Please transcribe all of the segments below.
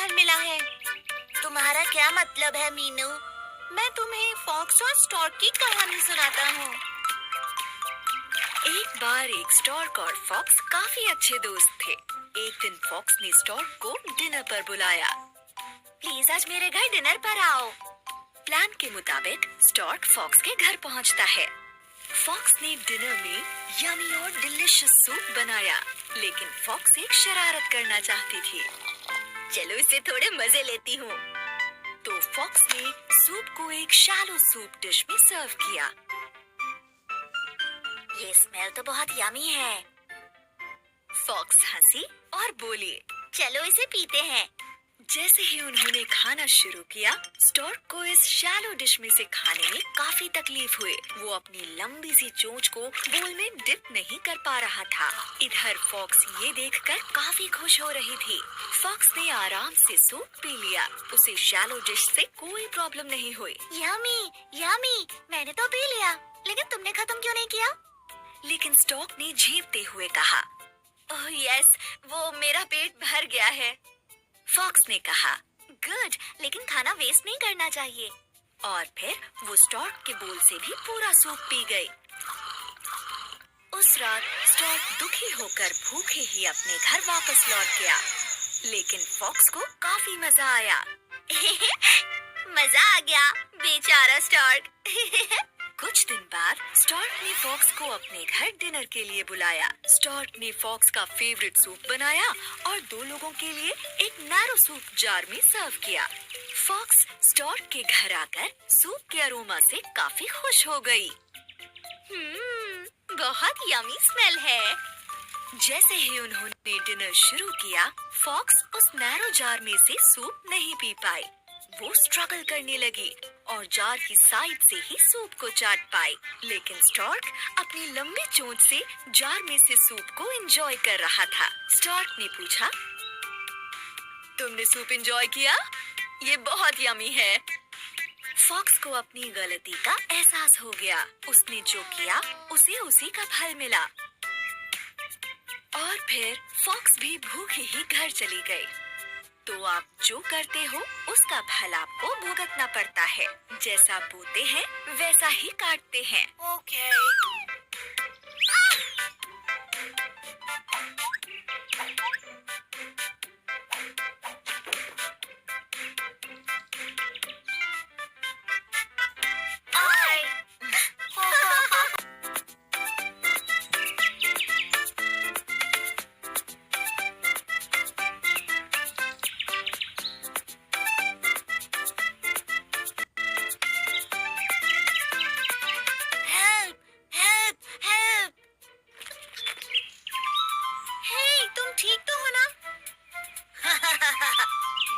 फल मिला है। तुम्हारा क्या मतलब है मीनू? मैं तुम्हें फॉक्स और स्टॉर्क की कहानी सुनाता हूँ। एक बार एक स्टॉर्क और फॉक्स काफी अच्छे दोस्त थे। एक दिन फॉक्स ने स्टॉर्क को डिनर पर बुलाया। प्लीज आज मेरे घर डिनर पर आओ। प्लान के मुताबिक स्टॉर्क फॉक्स के घर पहुंचता है। फॉक्स ने डिनर में यमी और डिलिशियस सूप बनाया, लेकिन फॉक्स एक शरारत करना चाहती थी। चलो इससे थोड़े मजे लेती हूँ। तो फॉक्स ने सूप को एक शैलो सूप डिश में सर्व किया। ये स्मेल तो बहुत यमी है। फॉक्स हंसी और बोली, चलो इसे पीते हैं। जैसे ही उन्होंने खाना शुरू किया, स्टॉर्क को इस शैलो डिश में से खाने में काफी तकलीफ हुई। वो अपनी लंबी सी चोंच को बोल में डिप नहीं कर पा रहा था। इधर फॉक्स ये देखकर काफी खुश हो रही थी। फॉक्स ने आराम से सूप पी लिया। उसे शैलो डिश से कोई प्रॉब्लम नहीं हुई। यमी यमी, मैंने तो पी लिया, लेकिन तुमने खत्म क्यों नहीं किया? लेकिन स्टॉर्क ने झेपते हुए कहा, ओह यस, वो मेरा पेट भर गया है। फॉक्स ने कहा, गुड, लेकिन खाना वेस्ट नहीं करना चाहिए। और फिर वो स्टॉर्क के बोल से भी पूरा सूप पी गई। उस रात स्टॉर्क दुखी होकर भूखे ही अपने घर वापस लौट गया, लेकिन फॉक्स को काफी मजा आया। मजा आ गया, बेचारा स्टॉर्क। कुछ दिन बाद स्टॉर्क ने फॉक्स को अपने घर डिनर के लिए बुलाया। स्टॉर्क ने फॉक्स का फेवरेट सूप बनाया और 2 लोगों के लिए एक नैरो सूप जार में सर्व किया। फॉक्स स्टॉर्क के घर आकर सूप के अरोमा से काफी खुश हो गई। बहुत यमी स्मेल है। जैसे ही उन्होंने डिनर शुरू किया, फॉक्स उस नैरो जार में से सूप नहीं पी पाई। वो स्ट्रगल करने लगी और जार की साइड से ही सूप को चाट पाई, लेकिन स्टॉर्क अपनी लंबी चोंच से जार में से सूप को एंजॉय कर रहा था। स्टॉर्क ने पूछा, तुमने सूप एंजॉय किया? ये बहुत यमी है। फॉक्स को अपनी गलती का एहसास हो गया। उसने जो किया उसे उसी का फल मिला। और फिर फॉक्स भी भूखी ही घर चली गई। तो आप जो करते हो उसका फल आपको भुगतना पड़ता है। जैसा बोते हैं वैसा ही काटते हैं। ओके।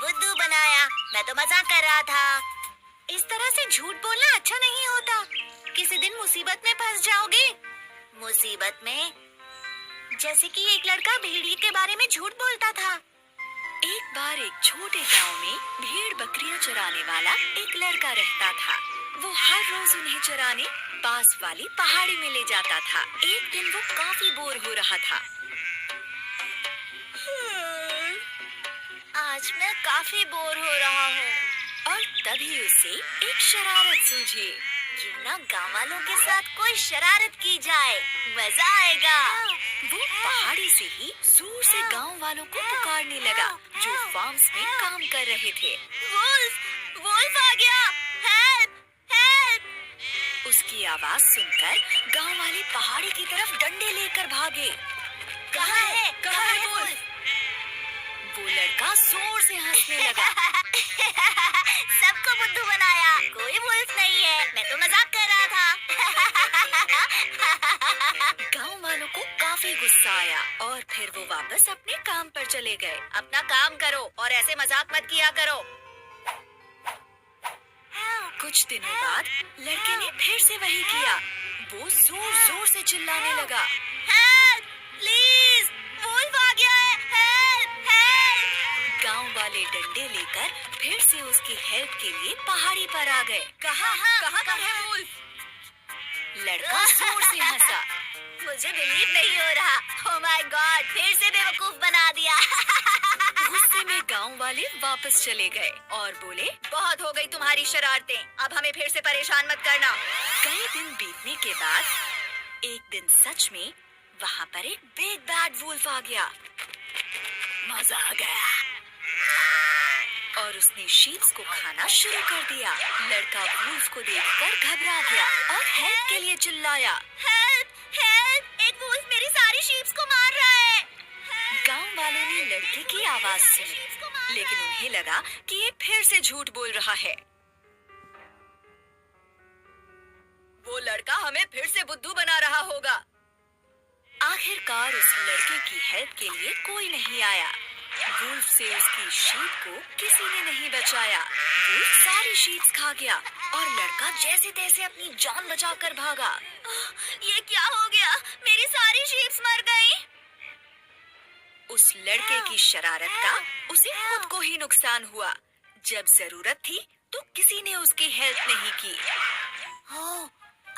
बुद्धू बनाया, मैं तो मजाक कर रहा था। इस तरह से झूठ बोलना अच्छा नहीं होता। किसी दिन मुसीबत में फंस जाओगे। मुसीबत में? जैसे कि एक लड़का भेड़िए के बारे में झूठ बोलता था। एक बार एक छोटे गांव में भेड़ बकरियां चराने वाला एक लड़का रहता था। वो हर रोज उन्हें चराने पास वाली पहाड़ी में ले जाता था। एक दिन वो काफी बोर हो रहा था। आज मैं काफी बोर हो रहा हूँ। और तभी उसे एक शरारत सूझी। क्यों ना गाँव वालों के साथ कोई शरारत की जाए, मजा आएगा। वो पहाड़ी से ही जोर से गांव वालों को पुकारने लगा, जो फार्म्स में काम कर रहे थे। वुल्फ, वुल्फ आ गया, हेल्प, हेल्प। उसकी आवाज सुनकर गांव वाले पहाड़ी की तरफ डंडे लेकर भागे। कहाँ है? कहाँ है वुल्फ? वो लड़का जोर से हंसने लगा। सबको बुद्धू बनाया, कोई वुल्फ नहीं है, मैं तो मजाक कर रहा था। गांव वालों को काफी गुस्सा आया और फिर वो वापस अपने काम पर चले गए। अपना काम करो और ऐसे मजाक मत किया करो। कुछ दिनों बाद लड़के ने फिर से वही किया। वो जोर जोर से चिल्लाने लगा, हेल्प, प्लीज, वुल्फ आ गया है, हेल्प, हेल्प। गांव वाले डंडे लेकर फिर से उसकी हेल्प के लिए पहाड़ी पर आ गए। कहाँ है वुल्फ? लड़का जोर से हंसा। मुझे बिलीव नहीं हो रहा। ओह माय गॉड, फिर से बेवकूफ बना दिया। गुस्से में गांव वाले वापस चले गए और बोले, बहुत हो गई तुम्हारी शरारतें, अब हमें फिर से परेशान मत करना। कई दिन बीतने के बाद एक दिन सच में वहाँ पर एक बिग बैड वुल्फ आ गया। मजा आ गया और उसने शीप्स को खाना शुरू कर दिया। लड़का वुल्फ को देखकर घबरा गया और हेल्प के लिए चिल्लाया, हेल्प हेल्प, एक वुल्फ मेरी सारी शीप्स को मार रहा है। गांव वालों ने लड़के की आवाज सुनी, लेकिन उन्हें लगा कि ये फिर से झूठ बोल रहा है। वो लड़का हमें फिर से बुद्धू बना रहा होगा। आखिरकार उस लड़के की हेल्प के लिए कोई नहीं आया। वुल्फ से उसकी शीप को किसी ने नहीं बचाया। वुल्फ सारी शीप्स खा गया और लड़का जैसे तैसे अपनी जान बचाकर भागा। ये क्या हो गया, मेरी सारी शीप्स मर गई। उस लड़के की शरारत का उसे खुद को ही नुकसान हुआ। जब जरूरत थी तो किसी ने उसकी हेल्प नहीं की।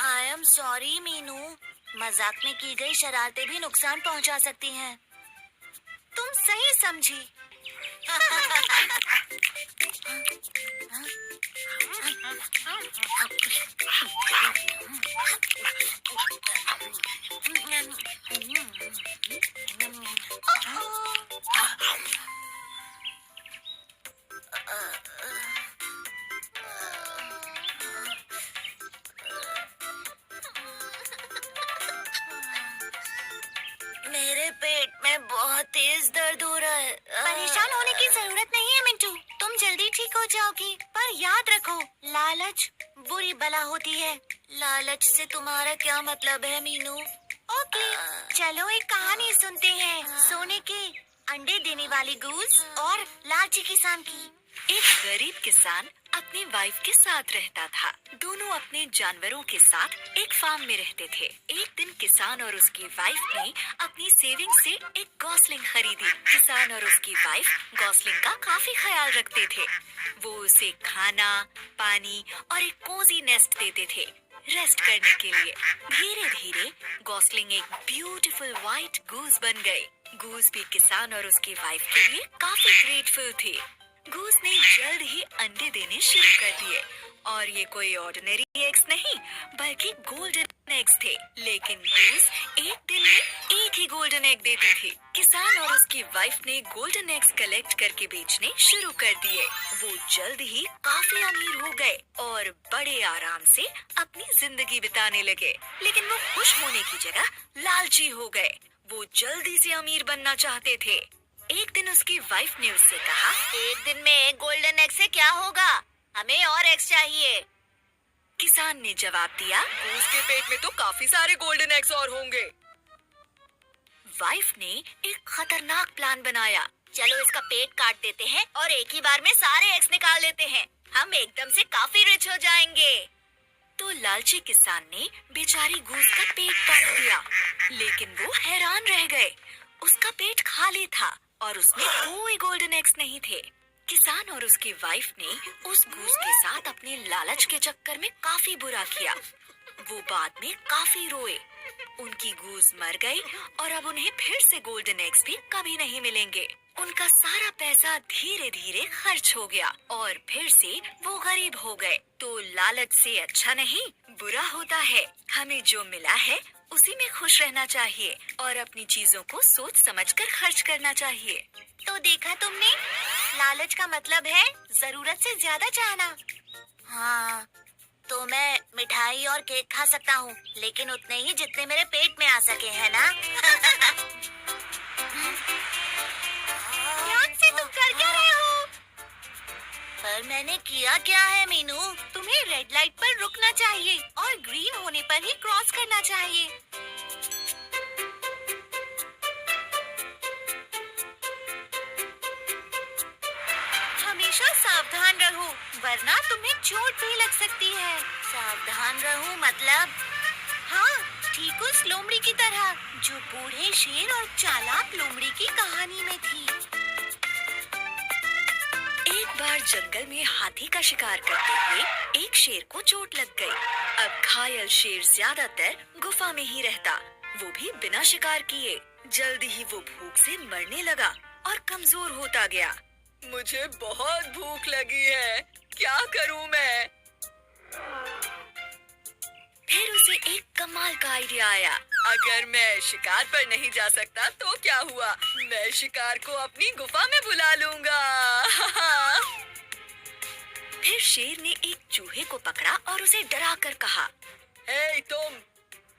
आई एम सॉरी मीनू, मजाक में की गई शरारतें भी नुकसान पहुंचा सकती हैं। तुम सही समझी। मेरे पेट में बहुत तेज दर्द हो रहा है। परेशान होने की जरूरत नहीं है मिंटू, तुम जल्दी ठीक हो जाओगी। पर याद रखो, लालच बुरी बला होती है। लालच से तुम्हारा क्या मतलब है मीनू? ओके, चलो एक कहानी सुनते हैं। सोने के अंडे देने वाली गूस और लालची किसान की। एक गरीब किसान अपनी वाइफ के साथ रहता था। दोनों अपने जानवरों के साथ एक फार्म में रहते थे। एक दिन किसान और उसकी वाइफ ने अपनी सेविंग से एक गॉसलिंग खरीदी। किसान और उसकी वाइफ गॉसलिंग का काफी ख्याल रखते थे। वो उसे खाना, पानी और एक कोजी नेस्ट देते थे रेस्ट करने के लिए। धीरे धीरे गॉसलिंग एक ब्यूटीफुल व्हाइट गूस बन गई। गूस भी किसान और उसकी वाइफ के लिए काफी ग्रेटफुल थे। गूस ने जल्द ही अंडे देने शुरू कर दिए और ये कोई ऑर्डिनरी एग्स नहीं बल्कि गोल्डन एग्स थे। लेकिन गूस एक दिन में एक ही गोल्डन एग देती थी। किसान और उसकी वाइफ ने गोल्डन एग्स कलेक्ट करके बेचने शुरू कर दिए। वो जल्द ही काफी अमीर हो गए और बड़े आराम से अपनी जिंदगी बिताने लगे। लेकिन वो खुश होने की जगह लालची हो गए। वो जल्दी से अमीर बनना चाहते थे। एक दिन उसकी वाइफ ने उससे कहा, एक दिन में एक गोल्डन एग से क्या होगा, हमें और एग्स चाहिए। किसान ने जवाब दिया, उसके पेट में तो काफी सारे गोल्डन एग्स और होंगे। वाइफ ने एक खतरनाक प्लान बनाया। चलो इसका पेट काट देते हैं और एक ही बार में सारे एग्स निकाल लेते हैं। हम एकदम से काफी रिच हो जाएंगे। तो लालची किसान ने बेचारी गूस का पेट काट दिया, लेकिन वो हैरान रह गए। उसका पेट खाली था और उसमें कोई गोल्डन एग्स नहीं थे। किसान और उसकी वाइफ ने उस गूस के साथ अपने लालच के चक्कर में काफी बुरा किया। वो बाद में काफी रोए। उनकी गूस मर गई और अब उन्हें फिर से गोल्डन एग्स भी कभी नहीं मिलेंगे। उनका सारा पैसा धीरे धीरे खर्च हो गया और फिर से वो गरीब हो गए। तो लालच से अच्छा नहीं बुरा होता है। हमें जो मिला है उसी में खुश रहना चाहिए और अपनी चीजों को सोच समझकर खर्च करना चाहिए। तो देखा तुमने, लालच का मतलब है जरूरत से ज्यादा चाहना। हाँ, तो मैं मिठाई और केक खा सकता हूँ, लेकिन उतने ही जितने मेरे पेट में आ सके, है ना? ध्यान से तुम कर क्या रहे हो? पर मैंने किया क्या है मीनू? तुम्हें रेड लाइट पर रुकना चाहिए और ग्रीन होने पर ही क्रॉस करना चाहिए। हमेशा सावधान रहो, वरना तुम्हें चोट भी लग सकती है। सावधान रहूं मतलब? हाँ, ठीक उस लोमड़ी की तरह जो बूढ़े शेर और चालाक लोमड़ी की कहानी में थी। एक बार जंगल में हाथी का शिकार करते हुए एक शेर को चोट लग गई। अब घायल शेर ज्यादातर गुफा में ही रहता, वो भी बिना शिकार किए। जल्दी ही वो भूख से मरने लगा और कमजोर होता गया। मुझे बहुत भूख लगी है, क्या करूं मैं? फिर उसे एक कमाल का आइडिया आया। अगर मैं शिकार पर नहीं जा सकता तो क्या हुआ, मैं शिकार को अपनी गुफा में बुला लूंगा। फिर शेर ने एक चूहे को पकड़ा और उसे डरा कर कहा, हे तुम,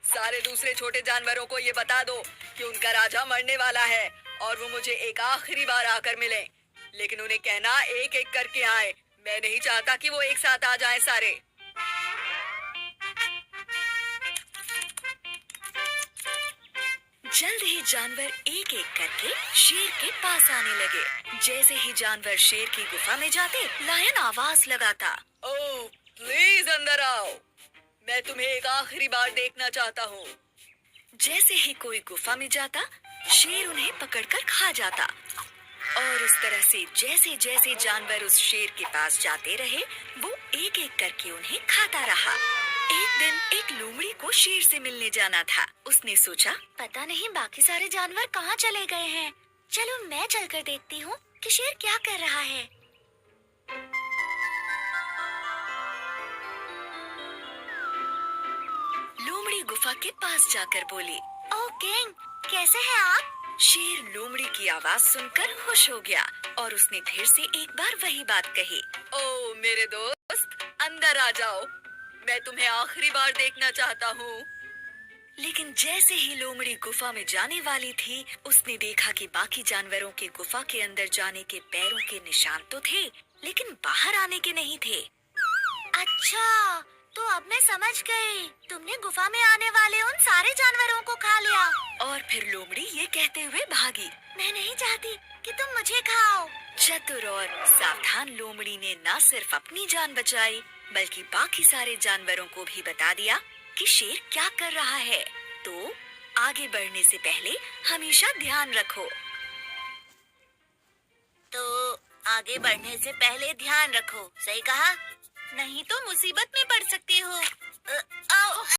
सारे दूसरे छोटे जानवरों को ये बता दो कि उनका राजा मरने वाला है और वो मुझे एक आखिरी बार आकर मिले, लेकिन उन्हें कहना एक एक करके आए। मैं नहीं चाहता कि वो एक साथ आ जाएं सारे। जल्द ही जानवर एक एक करके शेर के पास आने लगे। जैसे ही जानवर शेर की गुफा में जाते, लायन आवाज लगाता, ओह प्लीज अंदर आओ, मैं तुम्हें एक आखिरी बार देखना चाहता हूँ। जैसे ही कोई गुफा में जाता, शेर उन्हें पकड़कर खा जाता। और इस तरह से जैसे जैसे जानवर उस शेर के पास जाते रहे, वो एक एक करके उन्हें खाता रहा। एक दिन एक लोमड़ी को शेर से मिलने जाना था। उसने सोचा, पता नहीं बाकी सारे जानवर कहाँ चले गए हैं। चलो मैं चलकर देखती हूँ कि शेर क्या कर रहा है। लोमड़ी गुफा के पास जाकर बोली, ओह किंग, कैसे हैं आप? शेर लोमड़ी की आवाज सुनकर खुश हो गया और उसने फिर से एक बार वही बात कही, ओ मेरे दोस्त, अंदर आ जाओ, मैं तुम्हें आखिरी बार देखना चाहता हूँ। लेकिन जैसे ही लोमड़ी गुफा में जाने वाली थी, उसने देखा कि बाकी जानवरों के गुफा के अंदर जाने के पैरों के निशान तो थे, लेकिन बाहर आने के नहीं थे। अच्छा, तो अब मैं समझ गई। तुमने गुफा में आने वाले उन सारे जानवरों को खा लिया। और फिर लोमड़ी ये कहते हुए भागी, मैं नहीं चाहती कि तुम मुझे खाओ। चतुर और सावधान लोमड़ी ने न सिर्फ अपनी जान बचाई, बल्कि बाकी सारे जानवरों को भी बता दिया कि शेर क्या कर रहा है। तो आगे बढ़ने से पहले हमेशा ध्यान रखो। तो आगे बढ़ने से पहले ध्यान रखो, सही कहा? नहीं तो मुसीबत में पड़ सकते हो। आओ।